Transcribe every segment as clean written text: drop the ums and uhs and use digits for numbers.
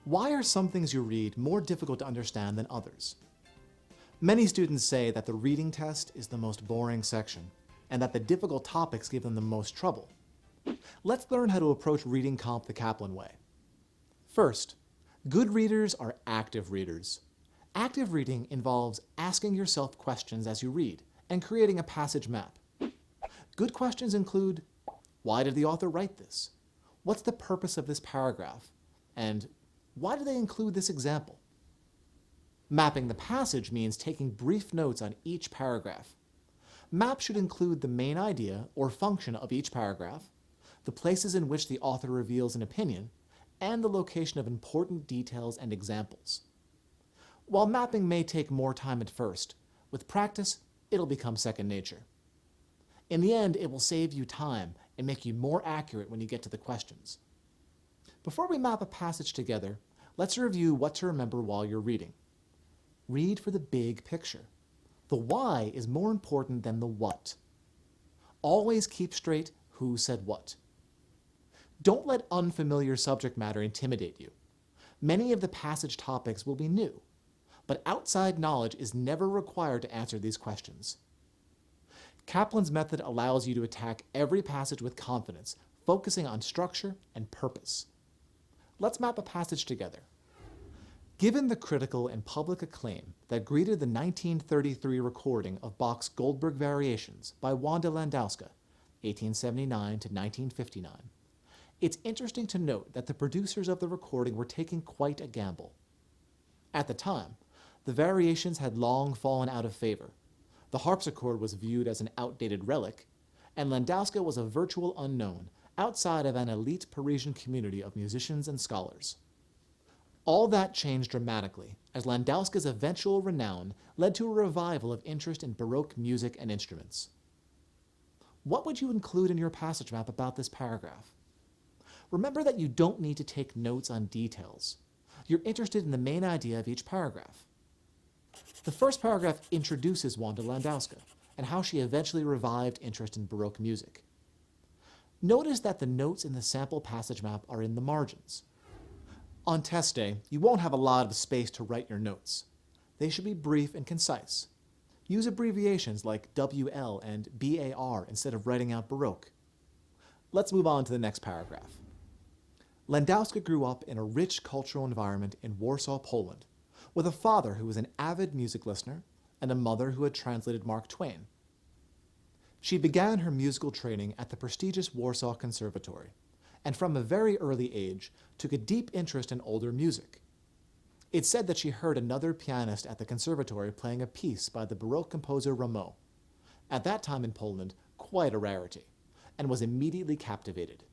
Why are some things you read more difficult to understand than others? Many students say that the reading test is the most boring section, and that the difficult topics give them the most trouble. Let's learn how to approach reading comp the Kaplan way. First, good readers are active readers. Active reading involves asking yourself questions as you read and creating a passage map. Good questions include, why did the author write this? What's the purpose of this paragraph? And why do they include this example? Mapping the passage means taking brief notes on each paragraph. Maps should include the main idea or function of each paragraph, the places in which the author reveals an opinion, and the location of important details and examples. While mapping may take more time at first, with practice, it'll become second nature. In the end, it will save you time and make you more accurate when you get to the questions. Before we map a passage together, let's review what to remember while you're reading. Read for the big picture. The why is more important than the what. Always keep straight who said what. Don't let unfamiliar subject matter intimidate you. Many of the passage topics will be new, but outside knowledge is never required to answer these questions. Kaplan's method allows you to attack every passage with confidence, focusing on structure and purpose. Let's map a passage together. Given the critical and public acclaim that greeted the 1933 recording of Bach's Goldberg Variations by Wanda Landowska, 1879 to 1959, it's interesting to note that the producers of the recording were taking quite a gamble. At the time, the variations had long fallen out of favor. The harpsichord was viewed as an outdated relic, and Landowska was a virtual unknown outside of an elite Parisian community of musicians and scholars. All that changed dramatically as Landowska's eventual renown led to a revival of interest in Baroque music and instruments. What would you include in your passage map about this paragraph? Remember that you don't need to take notes on details. You're interested in the main idea of each paragraph. The first paragraph introduces Wanda Landowska and how she eventually revived interest in Baroque music. Notice that the notes in the sample passage map are in the margins. On test day, you won't have a lot of space to write your notes. They should be brief and concise. Use abbreviations like WL and BAR instead of writing out Baroque. Let's move on to the next paragraph. Landowska grew up in a rich cultural environment in Warsaw, Poland, with a father who was an avid music listener and a mother who had translated Mark Twain. She began her musical training at the prestigious Warsaw Conservatory, and from a very early age took a deep interest in older music. It's said that she heard another pianist at the conservatory playing a piece by the Baroque composer Rameau, at that time in Poland quite a rarity, and was immediately captivated.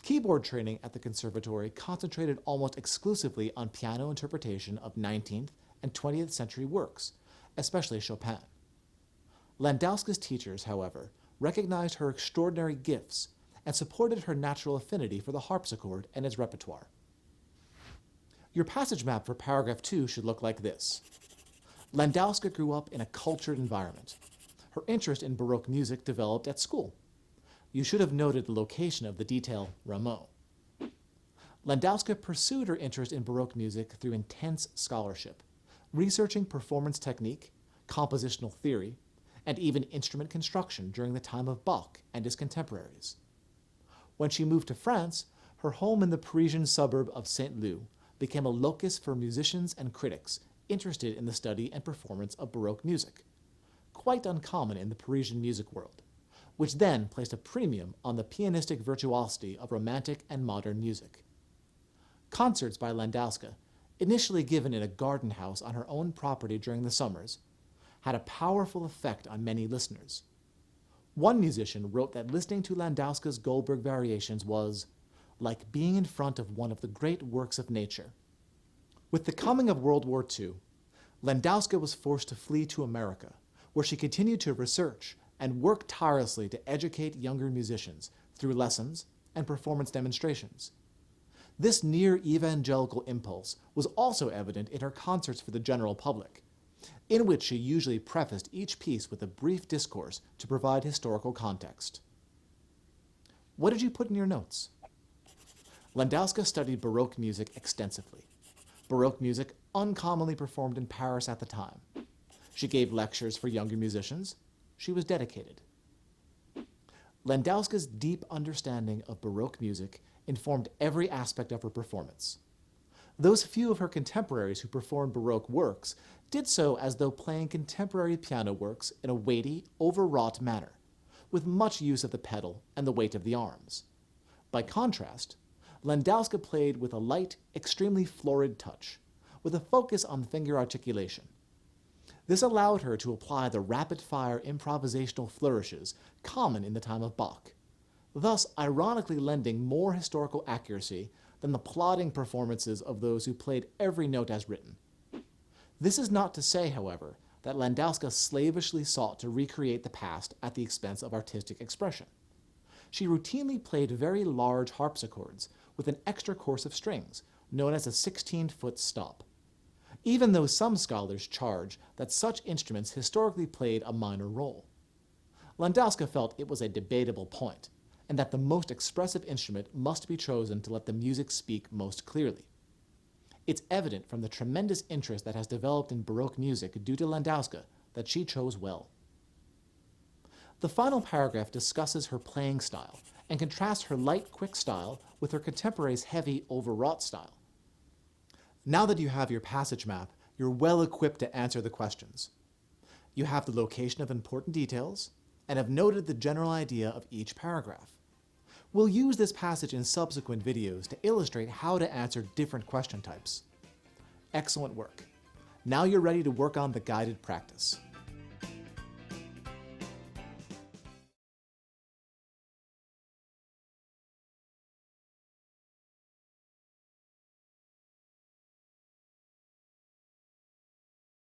Keyboard training at the conservatory concentrated almost exclusively on piano interpretation of 19th and 20th century works, especially Chopin. Landowska's teachers, however, recognized her extraordinary gifts and supported her natural affinity for the harpsichord and its repertoire. Your passage map for paragraph 2 should look like this. Landowska grew up in a cultured environment. Her interest in Baroque music developed at school. You should have noted the location of the detail Rameau. Landowska pursued her interest in Baroque music through intense scholarship, researching performance technique, compositional theory, and even instrument construction during the time of Bach and his contemporaries. When she moved to France, her home in the Parisian suburb of Saint-Lô became a locus for musicians and critics interested in the study and performance of Baroque music, quite uncommon in the Parisian music world, which then placed a premium on the pianistic virtuosity of Romantic and modern music. Concerts by Landowska, initially given in a garden house on her own property during the summers, had a powerful effect on many listeners. One musician wrote that listening to Landowska's Goldberg Variations was like being in front of one of the great works of nature. With the coming of World War II, Landowska was forced to flee to America, where she continued to research and work tirelessly to educate younger musicians through lessons and performance demonstrations. This near-evangelical impulse was also evident in her concerts for the general public, in which she usually prefaced each piece with a brief discourse to provide historical context. What did you put in your notes? Landowska studied Baroque music extensively. Baroque music uncommonly performed in Paris at the time. She gave lectures for younger musicians. She was dedicated. Landowska's deep understanding of Baroque music informed every aspect of her performance. Those few of her contemporaries who performed Baroque works did so as though playing contemporary piano works in a weighty, overwrought manner, with much use of the pedal and the weight of the arms. By contrast, Landowska played with a light, extremely florid touch, with a focus on finger articulation. This allowed her to apply the rapid-fire improvisational flourishes common in the time of Bach, thus ironically lending more historical accuracy than the plodding performances of those who played every note as written. This is not to say, however, that Landowska slavishly sought to recreate the past at the expense of artistic expression. She routinely played very large harpsichords with an extra course of strings, known as a 16-foot stop, even though some scholars charge that such instruments historically played a minor role. Landowska felt it was a debatable point, and that the most expressive instrument must be chosen to let the music speak most clearly. It's evident from the tremendous interest that has developed in Baroque music due to Landowska that she chose well. The final paragraph discusses her playing style and contrasts her light, quick style with her contemporary's heavy, overwrought style. Now that you have your passage map, you're well equipped to answer the questions. You have the location of important details and have noted the general idea of each paragraph. We'll use this passage in subsequent videos to illustrate how to answer different question types. Excellent work. Now you're ready to work on the guided practice.